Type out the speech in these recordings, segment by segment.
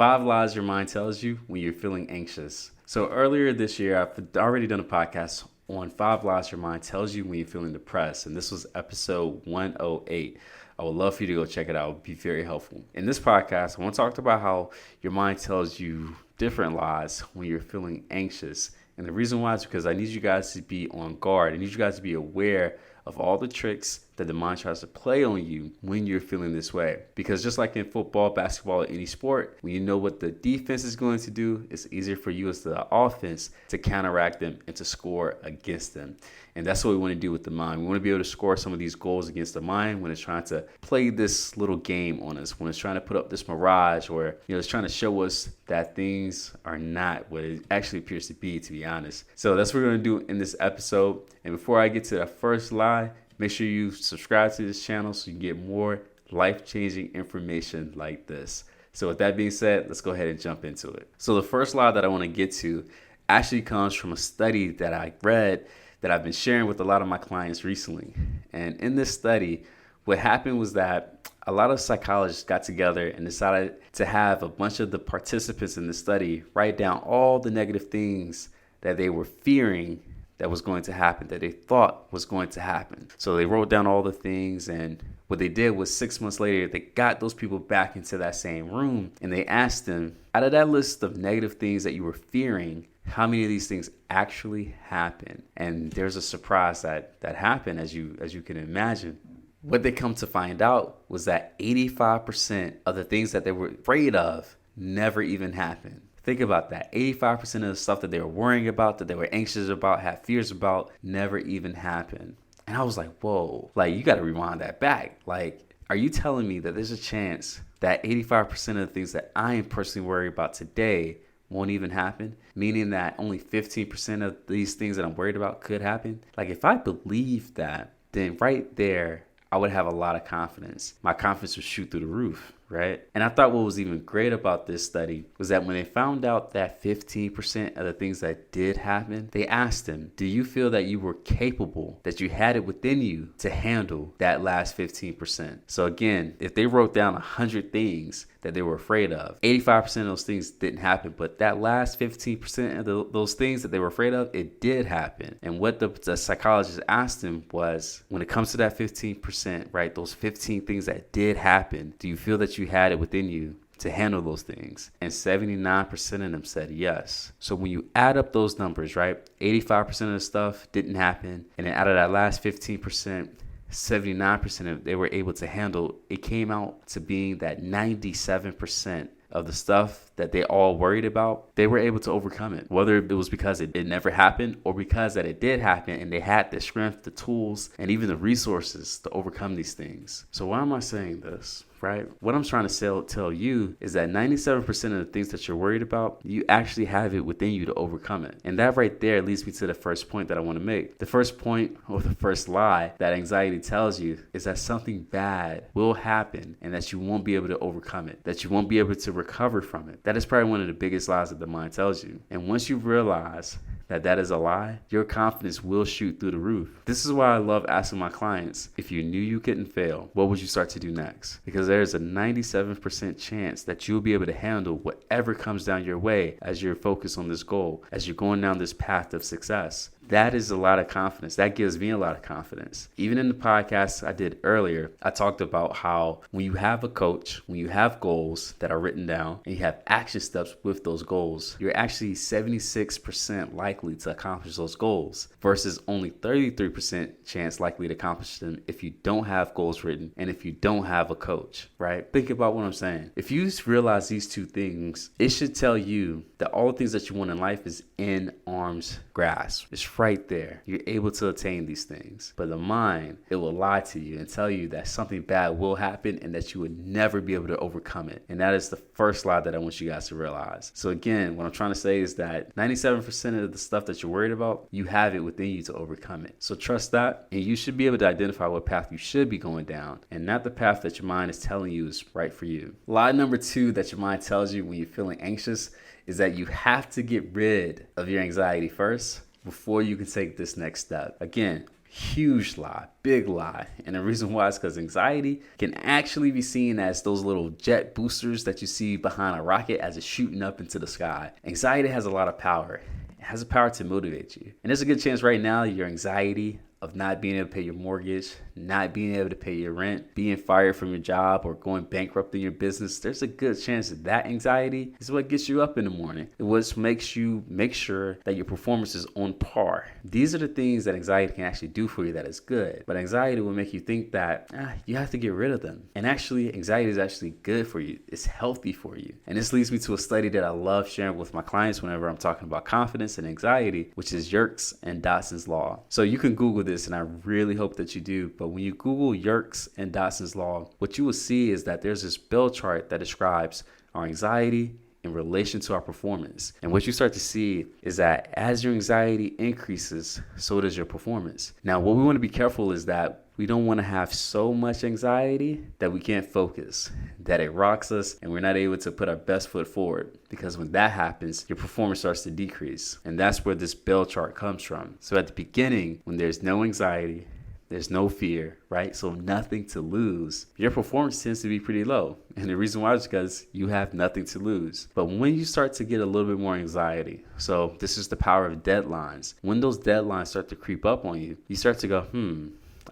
5 lies your mind tells you when you're feeling anxious. So earlier this year, I've already done a podcast on 5 lies your mind tells you when you're feeling depressed. And this was episode 108. I would love for you to go check it out. It would be very helpful. In this podcast, I want to talk about how your mind tells you different lies when you're feeling anxious. And the reason why is because I need you guys to be on guard. I need you guys to be aware of all the tricks that the mind tries to play on you when you're feeling this way. Because just like in football, basketball, or any sport, when you know what the defense is going to do, it's easier for you as the offense to counteract them and to score against them. And that's what we want to do with the mind. We want to be able to score some of these goals against the mind when it's trying to play this little game on us, when it's trying to put up this mirage, or it's trying to show us that things are not what it actually appears to be honest. So that's what we're going to do in this episode. And before I get to the first lie, make sure you subscribe to this channel so you can get more life-changing information like this. So with that being said, let's go ahead and jump into it. So the first lie that I want to get to actually comes from a study that I read that I've been sharing with a lot of my clients recently. And in this study, what happened was that a lot of psychologists got together and decided to have a bunch of the participants in the study write down all the negative things that they were fearing that was going to happen, that they thought was going to happen. So they wrote down all the things, and what they did was 6 months later, they got those people back into that same room and they asked them, out of that list of negative things that you were fearing, how many of these things actually happened? And there's a surprise that happened, as you can imagine. What they come to find out was that 85% of the things that they were afraid of never even happened. Think about that. 85% of the stuff that they were worrying about, that they were anxious about, had fears about, never even happened. And I was like, whoa, like you got to rewind that back. Like, are you telling me that there's a chance that 85% of the things that I am personally worried about today won't even happen? Meaning that only 15% of these things that I'm worried about could happen? Like, if I believe that, then right there, I would have a lot of confidence. My confidence would shoot through the roof, right? And I thought what was even great about this study was that when they found out that 15% of the things that did happen, they asked them, do you feel that you were capable, that you had it within you to handle that last 15%? So again, if they wrote down 100 things that they were afraid of, 85% of those things didn't happen, but that last 15% of those things that they were afraid of, it did happen. And what the psychologist asked them was, when it comes to that 15%, right, those 15 things that did happen, do you feel that you had it within you to handle those things? And 79% of them said yes. So when you add up those numbers, right, 85% of the stuff didn't happen, and then out of that last 15%, 79% of they were able to handle, it came out to being that 97% of the stuff that they all worried about, they were able to overcome it. Whether it was because it never happened or because that it did happen and they had the strength, the tools, and even the resources to overcome these things. So why am I saying this? Right? What I'm trying to tell you is that 97% of the things that you're worried about, you actually have it within you to overcome it. And that right there leads me to the first point that I want to make. The first point, or the first lie that anxiety tells you, is that something bad will happen and that you won't be able to overcome it, that you won't be able to recover from it. That is probably one of the biggest lies that the mind tells you. And once you realize that is a lie, your confidence will shoot through the roof. This is why I love asking my clients, if you knew you couldn't fail, what would you start to do next? Because there's a 97% chance that you'll be able to handle whatever comes down your way as you're focused on this goal, as you're going down this path of success. That is a lot of confidence. That gives me a lot of confidence. Even in the podcast I did earlier, I talked about how when you have a coach, when you have goals that are written down and you have action steps with those goals, you're actually 76% likely to accomplish those goals versus only 33% chance likely to accomplish them if you don't have goals written and if you don't have a coach, right? Think about what I'm saying. If you realize these two things, it should tell you that all the things that you want in life is in arm's grasp. It's right there. You're able to attain these things. But the mind, it will lie to you and tell you that something bad will happen and that you would never be able to overcome it. And that is the first lie that I want you guys to realize. So again, what I'm trying to say is that 97% of the stuff that you're worried about, you have it within you to overcome it. So trust that, and you should be able to identify what path you should be going down and not the path that your mind is telling you is right for you. Lie number 2 that your mind tells you when you're feeling anxious is that you have to get rid of your anxiety first before you can take this next step. Again, Huge lie, big lie. And the reason why is because anxiety can actually be seen as those little jet boosters that you see behind a rocket as it's shooting up into the sky. Anxiety has a lot of power. It has the power to motivate you. And there's a good chance right now your anxiety of not being able to pay your mortgage, not being able to pay your rent, being fired from your job, or going bankrupt in your business, there's a good chance that that anxiety is what gets you up in the morning. It what makes you make sure that your performance is on par. These are the things that anxiety can actually do for you that is good. But anxiety will make you think that you have to get rid of them. And actually, anxiety is actually good for you. It's healthy for you. And this leads me to a study that I love sharing with my clients whenever I'm talking about confidence and anxiety, which is Yerkes and Dotson's law. So you can Google this, and I really hope that you do. But when you Google Yerkes and Dotson's law, what you will see is that there's this bell chart that describes our anxiety in relation to our performance. And what you start to see is that as your anxiety increases, so does your performance. Now, what we want to be careful is that we don't want to have so much anxiety that we can't focus, that it rocks us and we're not able to put our best foot forward. Because when that happens, your performance starts to decrease. And that's where this bell chart comes from. So at the beginning, when there's no anxiety, there's no fear, right? So nothing to lose. Your performance tends to be pretty low. And the reason why is because you have nothing to lose. But when you start to get a little bit more anxiety, so this is the power of deadlines. When those deadlines start to creep up on you, you start to go,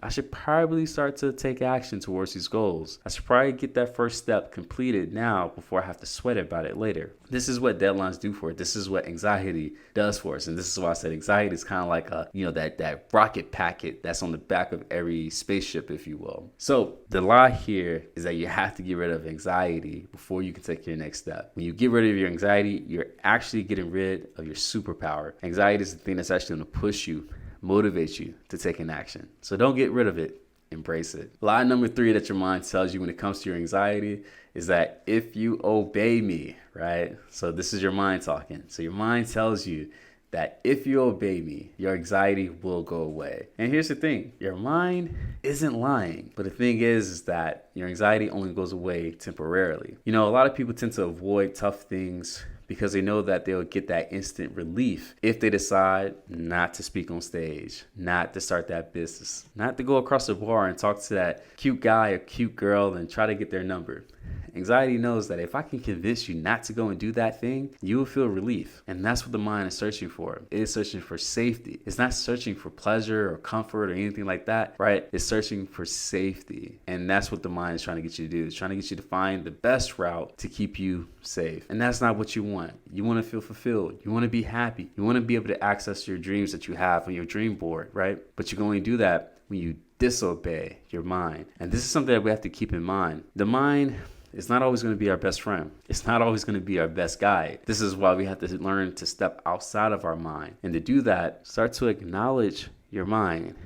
I should probably start to take action towards these goals. I should probably get that first step completed now before I have to sweat about it later. This is what deadlines do for it. This is what anxiety does for us. And this is why I said anxiety is kind of like that rocket packet that's on the back of every spaceship, if you will. So the lie here is that you have to get rid of anxiety before you can take your next step. When you get rid of your anxiety, you're actually getting rid of your superpower. Anxiety is the thing that's actually going to push you, motivate you to take an action. So don't get rid of it, embrace it. Lie number 3 that your mind tells you when it comes to your anxiety is that if you obey me, right? So this is your mind talking. So your mind tells you that if you obey me, your anxiety will go away. And here's the thing, your mind isn't lying. But the thing is that your anxiety only goes away temporarily. A lot of people tend to avoid tough things because they know that they'll get that instant relief if they decide not to speak on stage, not to start that business, not to go across the bar and talk to that cute guy or cute girl and try to get their number. Anxiety knows that if I can convince you not to go and do that thing, you will feel relief. And that's what the mind is searching for. It is searching for safety. It's not searching for pleasure or comfort or anything like that, right? It's searching for safety. And that's what the mind is trying to get you to do. It's trying to get you to find the best route to keep you safe. And that's not what you want. You want to feel fulfilled. You want to be happy. You want to be able to access your dreams that you have on your dream board, right? But you can only do that when you disobey your mind. And this is something that we have to keep in mind. The mind, it's not always going to be our best friend. It's not always going to be our best guide. This is why we have to learn to step outside of our mind. And to do that, start to acknowledge your mind.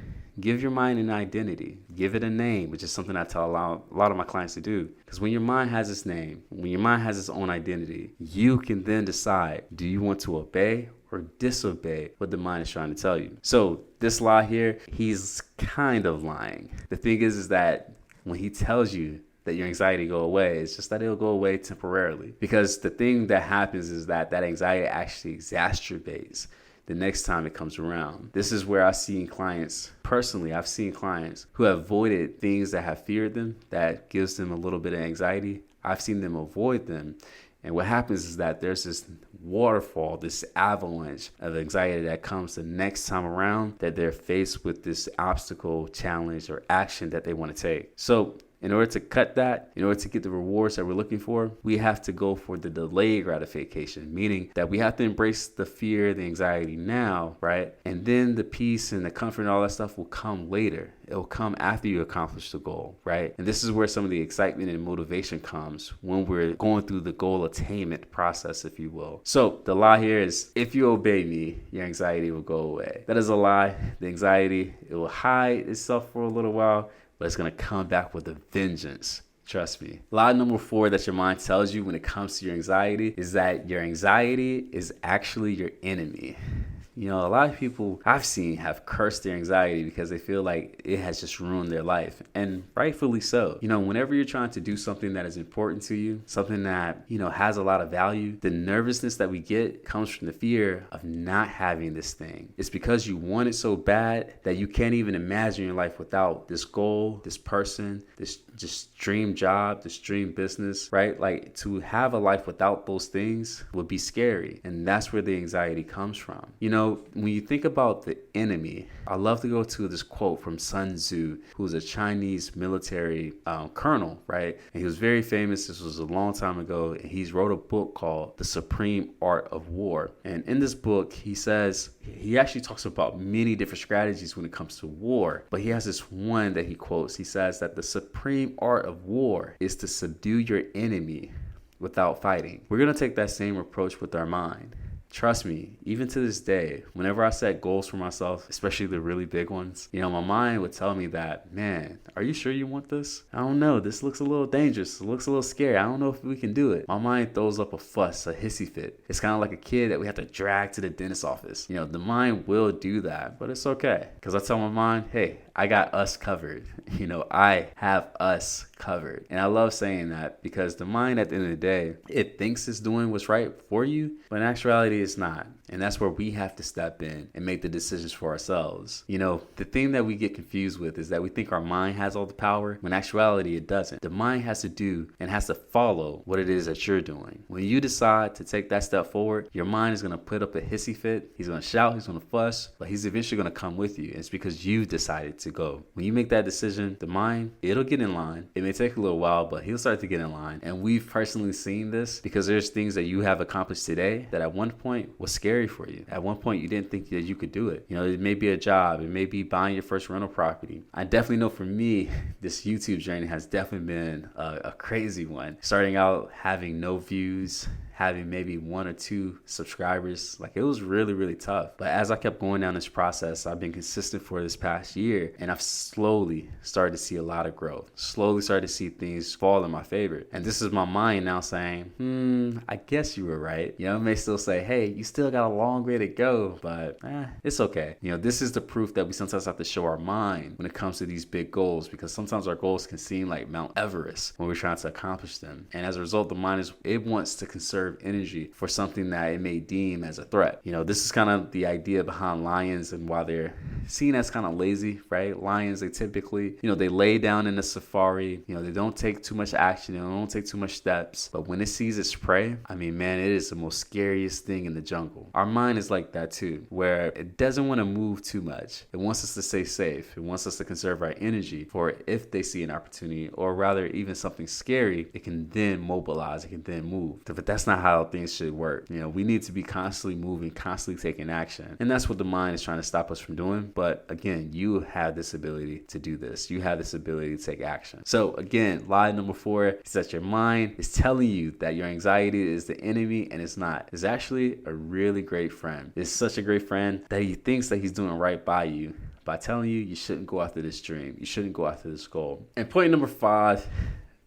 Give your mind an identity. Give it a name, which is something I tell a lot of my clients to do. Because when your mind has its name, when your mind has its own identity, you can then decide, do you want to obey or disobey what the mind is trying to tell you? So this lie here, he's kind of lying. The thing is that when he tells you that your anxiety go away, it's just that it'll go away temporarily. Because the thing that happens is that anxiety actually exacerbates the next time it comes around. This is where I've seen clients who have avoided things that have feared them, that gives them a little bit of anxiety. I've seen them avoid them. And what happens is that there's this waterfall, this avalanche of anxiety that comes the next time around that they're faced with this obstacle, challenge, or action that they want to take. So in order to cut that, in order to get the rewards that we're looking for, we have to go for the delayed gratification, meaning that we have to embrace the fear, the anxiety now, right? And then the peace and the comfort and all that stuff will come later. It will come after you accomplish the goal, right? And this is where some of the excitement and motivation comes when we're going through the goal attainment process, if you will. So the lie here is, if you obey me, your anxiety will go away. That is a lie. The anxiety, it will hide itself for a little while, but it's going to come back with a vengeance. Trust me. Lie number 4 that your mind tells you when it comes to your anxiety is that your anxiety is actually your enemy. You know, a lot of people I've seen have cursed their anxiety because they feel like it has just ruined their life, and rightfully so. You know, whenever you're trying to do something that is important to you, something that, you know, has a lot of value, the nervousness that we get comes from the fear of not having this thing. It's because you want it so bad that you can't even imagine your life without this goal, this person, this just dream job, this dream business, right? Like, to have a life without those things would be scary. And that's where the anxiety comes from. You know, when you think about the enemy, I love to go to this quote from Sun Tzu, who's a Chinese military colonel, right? And he was very famous. This was a long time ago. And he's wrote a book called The Supreme Art of War. And in this book, he says, he actually talks about many different strategies when it comes to war. But he has this one that he quotes. He says that the supreme art of war is to subdue your enemy without fighting. We're going to take that same approach with our mind. Trust me, even to this day, whenever I set goals for myself, especially the really big ones, you know, my mind would tell me that, man, are you sure you want this? I don't know. This looks a little dangerous. It looks a little scary. I don't know if we can do it. My mind throws up a fuss, a hissy fit. It's kind of like a kid that we have to drag to the dentist's office. You know, the mind will do that, but it's okay. Because I tell my mind, hey, I got us covered. You know, I have us covered. And I love saying that because the mind, at the end of the day, it thinks it's doing what's right for you, but in actuality, it's not. And that's where we have to step in and make the decisions for ourselves. You know, the thing that we get confused with is that we think our mind has all the power, when in actuality, it doesn't. The mind has to do and has to follow what it is that you're doing. When you decide to take that step forward, your mind is going to put up a hissy fit. He's going to shout, he's going to fuss, but he's eventually going to come with you. It's because you decided to go. When you make that decision, the mind, it'll get in line. It may take a little while, but he'll start to get in line. And we've personally seen this because there's things that you have accomplished today that at one point was scary for you. At one point, you didn't think that you could do it. You know, it may be a job. It may be buying your first rental property. I definitely know for me, this YouTube journey has definitely been a crazy one. Starting out having no views, having maybe 1 or 2 subscribers, like it was really, really tough. But as I kept going down this process, I've been consistent for this past year, and I've slowly started to see a lot of growth, slowly started to see things fall in my favor. And this is my mind now saying, I guess you were right. You know, it may still say, hey, you still got a long way to go, but it's okay. You know, this is the proof that we sometimes have to show our mind when it comes to these big goals, because sometimes our goals can seem like Mount Everest when we're trying to accomplish them. And as a result, the mind it wants to conserve energy for something that it may deem as a threat. You know, this is kind of the idea behind lions and why they're seen as kind of lazy, right? Lions, they typically, you know, they lay down in the safari, you know, they don't take too much action, they don't take too much steps, but when it sees its prey, I mean, man, it is the most scariest thing in the jungle. Our mind is like that too, where it doesn't want to move too much. It wants us to stay safe. It wants us to conserve our energy for if they see an opportunity, or rather even something scary, it can then mobilize, it can then move. But that's not how things should work. You know, we need to be constantly moving, constantly taking action. And that's what the mind is trying to stop us from doing. But again, you have this ability to do this. You have this ability to take action. So again, lie number 4 is that your mind is telling you that your anxiety is the enemy, and it's not. It's actually a really great friend. It's such a great friend that he thinks that he's doing right by you by telling you you shouldn't go after this dream. You shouldn't go after this goal. And point number 5,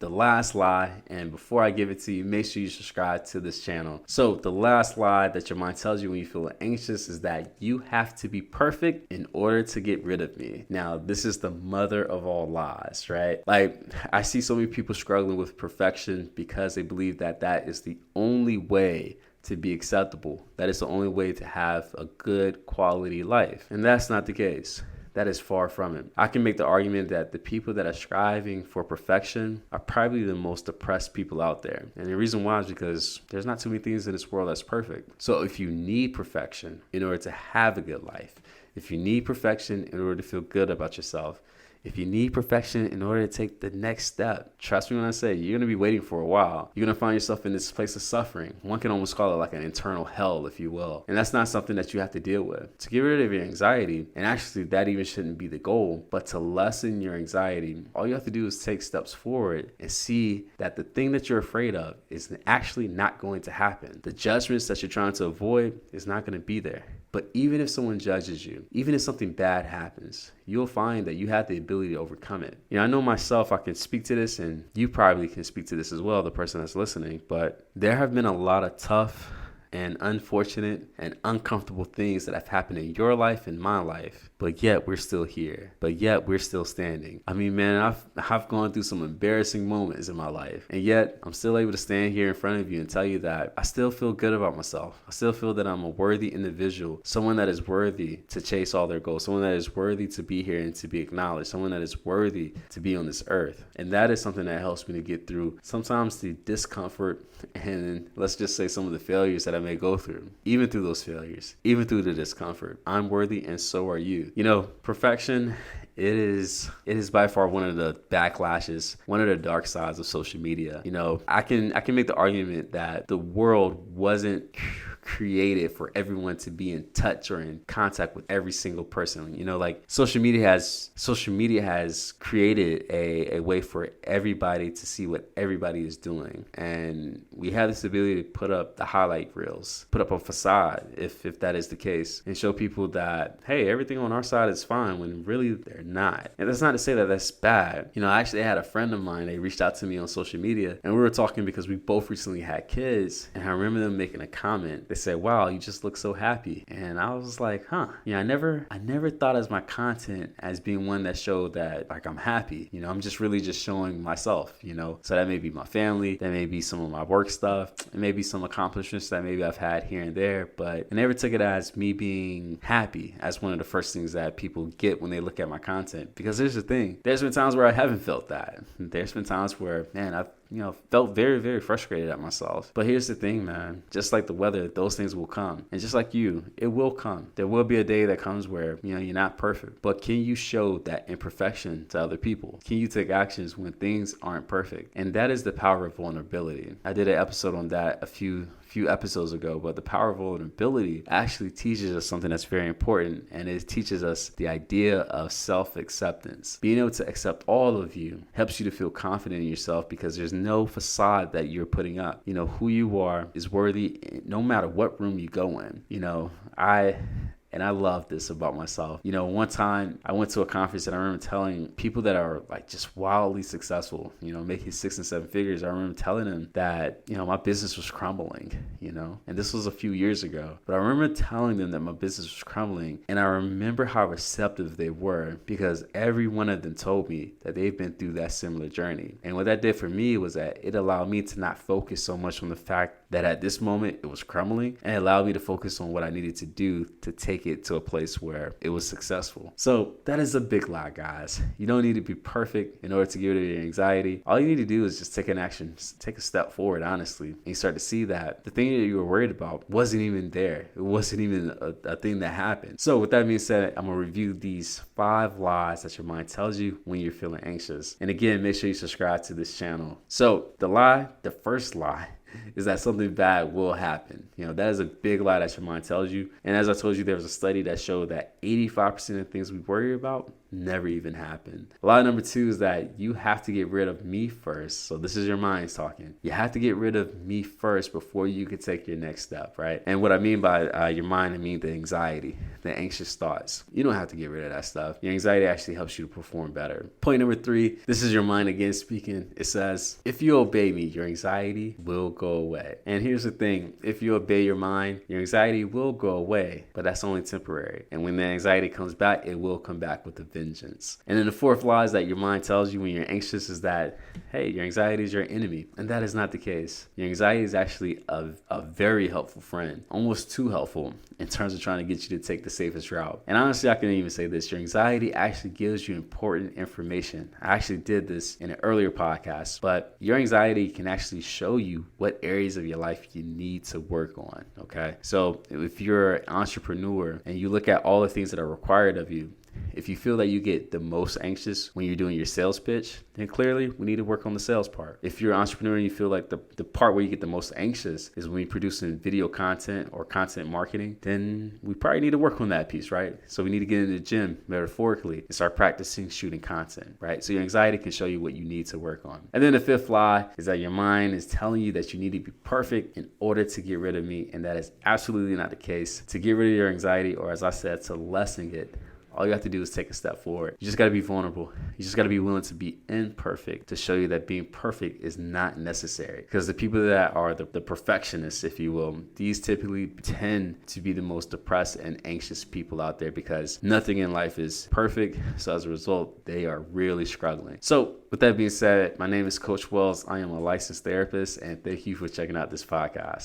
the last lie, and before I give it to you, make sure you subscribe to this channel. So the last lie that your mind tells you when you feel anxious is that you have to be perfect in order to get rid of me. Now, this is the mother of all lies, right? Like, I see so many people struggling with perfection because they believe that that is the only way to be acceptable. That is the only way to have a good quality life. And that's not the case. That is far from it. I can make the argument that the people that are striving for perfection are probably the most depressed people out there. And the reason why is because there's not too many things in this world that's perfect. So if you need perfection in order to have a good life, if you need perfection in order to feel good about yourself, if you need perfection in order to take the next step, trust me when I say you're going to be waiting for a while. You're going to find yourself in this place of suffering. One can almost call it like an internal hell, if you will. And that's not something that you have to deal with. To get rid of your anxiety, and actually that even shouldn't be the goal, but to lessen your anxiety, all you have to do is take steps forward and see that the thing that you're afraid of is actually not going to happen. The judgments that you're trying to avoid is not going to be there. But even if someone judges you, even if something bad happens, you'll find that you have the ability to overcome it. You know, I know myself, I can speak to this, and you probably can speak to this as well, the person that's listening, but there have been a lot of tough and unfortunate and uncomfortable things that have happened in your life and my life, but yet we're still here, but yet we're still standing. I mean, man, I've gone through some embarrassing moments in my life, and yet I'm still able to stand here in front of you and tell you that I still feel good about myself. I still feel that I'm a worthy individual, someone that is worthy to chase all their goals, someone that is worthy to be here and to be acknowledged, someone that is worthy to be on this earth. And that is something that helps me to get through sometimes the discomfort and, let's just say, some of the failures that I may go through. Even through those failures, even through the discomfort, I'm worthy and so are you. You know, perfection, it is by far one of the backlashes, one of the dark sides of social media. You know, I can make the argument that the world wasn't created for everyone to be in touch or in contact with every single person. You know, like social media has created a way for everybody to see what everybody is doing. And we have this ability to put up the highlight reels, put up a facade if that is the case, and show people that, hey, everything on our side is fine when really they're not. And that's not to say that that's bad. You know, I actually had a friend of mine, they reached out to me on social media and we were talking because we both recently had kids, and I remember them making a comment. They said, wow, you just look so happy. And I was like, I never thought as my content as being one that showed that like I'm happy. You know, I'm just really just showing myself, you know. So that may be my family, that may be some of my work stuff, it may be some accomplishments that maybe I've had here and there, but I never took it as me being happy as one of the first things that people get when they look at my content. Because here's the thing, there's been times where I haven't felt that. There's been times where, man, I've felt very, very frustrated at myself. But here's the thing, man. Just like the weather, those things will come. And just like you, it will come. There will be a day that comes where, you're not perfect. But can you show that imperfection to other people? Can you take actions when things aren't perfect? And that is the power of vulnerability. I did an episode on that a few episodes ago, but the power of vulnerability actually teaches us something that's very important, and it teaches us the idea of self-acceptance. Being able to accept all of you helps you to feel confident in yourself because there's no facade that you're putting up. You know, who you are is worthy no matter what room you go in. You know, I love this about myself. You know, one time I went to a conference and I remember telling people that are like just wildly successful, making 6 and 7 figures. I remember telling them that, my business was crumbling, and this was a few years ago. But I remember telling them that my business was crumbling, and I remember how receptive they were because every one of them told me that they've been through that similar journey. And what that did for me was that it allowed me to not focus so much on the fact that at this moment it was crumbling, and it allowed me to focus on what I needed to do to take it to a place where it was successful. So that is a big lie, guys. You don't need to be perfect in order to get rid of your anxiety. All you need to do is just take an action, just take a step forward, honestly, and you start to see that the thing that you were worried about wasn't even there. It wasn't even a thing that happened. So with that being said, I'm gonna review these 5 lies that your mind tells you when you're feeling anxious. And again, make sure you subscribe to this channel. So the first lie is that something bad will happen. That is a big lie that your mind tells you. And as I told you, there was a study that showed that 85% of things we worry about never even happen. Lie number 2 is that you have to get rid of me first. So this is your mind talking. You have to get rid of me first before you can take your next step, right? And what I mean by your mind, I mean the anxiety, the anxious thoughts. You don't have to get rid of that stuff. Your anxiety actually helps you to perform better. Point number 3, this is your mind again speaking. It says, if you obey me, your anxiety will go away. And here's the thing, if you obey your mind, your anxiety will go away, but that's only temporary. And when the anxiety comes back, it will come back with a vengeance. And then the 4th lie is that your mind tells you when you're anxious is that, hey, your anxiety is your enemy. And that is not the case. Your anxiety is actually a very helpful friend, almost too helpful in terms of trying to get you to take the safest route. And honestly, I can even say this, your anxiety actually gives you important information. I actually did this in an earlier podcast, but your anxiety can actually show you what areas of your life you need to work on, okay? So if you're an entrepreneur and you look at all the things that are required of you, if you feel that you get the most anxious when you're doing your sales pitch, then clearly we need to work on the sales part. If you're an entrepreneur and you feel like the part where you get the most anxious is when you're producing video content or content marketing, then we probably need to work on that piece, right? So we need to get in the gym metaphorically and start practicing shooting content, right? So your anxiety can show you what you need to work on. And then the 5th lie is that your mind is telling you that you need to be perfect in order to get rid of me, and that is absolutely not the case. To get rid of your anxiety, or as I said, to lessen it, all you have to do is take a step forward. You just got to be vulnerable. You just got to be willing to be imperfect to show you that being perfect is not necessary. Because the people that are the perfectionists, if you will, these typically tend to be the most depressed and anxious people out there because nothing in life is perfect. So as a result, they are really struggling. So with that being said, my name is Coach Wells. I am a licensed therapist, and thank you for checking out this podcast.